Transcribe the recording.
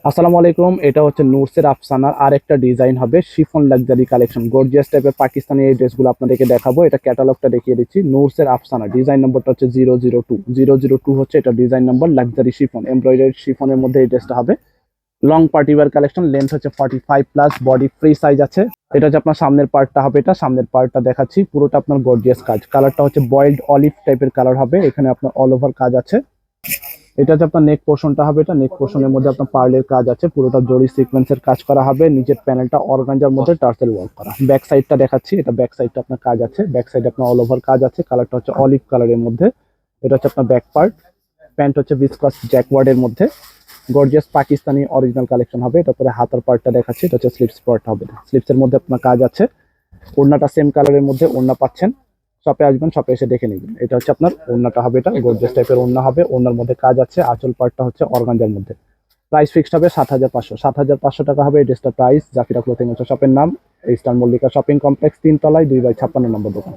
আসসালামু আলাইকুম। এটা হচ্ছে নুরসের আফসানার আরেকটা ডিজাইন হবে শিফন লাক্সারি কালেকশন, গর্জিয়াস টাইপের পাকিস্তানি এই ড্রেসগুলো আপনাদেরকে দেখাবো। এটা ক্যাটালগটা দেখিয়ে দিচ্ছি। নুরসের আফসানা, ডিজাইন নম্বরটা হচ্ছে 002 হচ্ছে এটা design number. Luxury chiffon, embroidery শিফনের মধ্যে এই ড্রেসটা হবে। Long party wear collection, length হচ্ছে 45 প্লাস, বডি ফ্রি সাইজ আছে। এটা হচ্ছে আপনার সামনের পার্টটা হবে, এটা সামনের পার্টটা দেখাচ্ছি। পুরোটা আপনার গর্জিয়াস কাজ, কালারটা হচ্ছে বয়েলড অলিভ টাইপের কালার হবে। এখানে আপনার অল ওভার কাজ আছে। এটা হচ্ছে আপনার নেক পোর্শনটা হবে, এটা নেক পোর্শনের মধ্যে আপনার পার্লের কাজ আছে, পুরোটা জরি সিকোয়েন্সের কাজ করা হবে। নিচের প্যানেলটা অর্গানজার মধ্যে টার্সেল ওয়ার্ক করা। ব্যাক সাইডটা দেখাচ্ছি, এটা ব্যাক সাইডটা আপনার কাজ আছে, ব্যাক সাইডে আপনার অল ওভার কাজ আছে। কালারটা হচ্ছে অলিভ কালারের মধ্যে। এটা হচ্ছে আপনার ব্যাক পার্ট। প্যান্ট হচ্ছে ভিসকাস জ্যাকওয়ার্ডের মধ্যে, গর্জিয়াস পাকিস্তানি অরিজিনাল কালেকশন হবে। তারপরে হাতার পার্টটা দেখাচ্ছি, এটা হচ্ছে স্লিপস পার্ট হবে। স্লিপসের মধ্যে আপনার কাজ আছে। ওড়নাটা সেম কালারের মধ্যে ওড়না পাচ্ছেন। শপে আসবেন, শপে এসে দেখে নেবেন। এটা হচ্ছে আপনার ওড়নাটা হবে, এটা গর্জিয়াস টাইপের ওড়না হবে। ওড়নার মধ্যে কাজ আছে। আঁচল পার্টটা হচ্ছে অর্গানজার মধ্যে। প্রাইস ফিক্সড হবে 7,500। 7,500 টাকা হবে এই ড্রেসটার প্রাইস। জাফিরা ক্লোথিং হচ্ছে শপের নাম। ইস্টার্ন মল্লিকা শপিং কমপ্লেক্স, 3 তলায়, 2/56 নম্বর দোকান।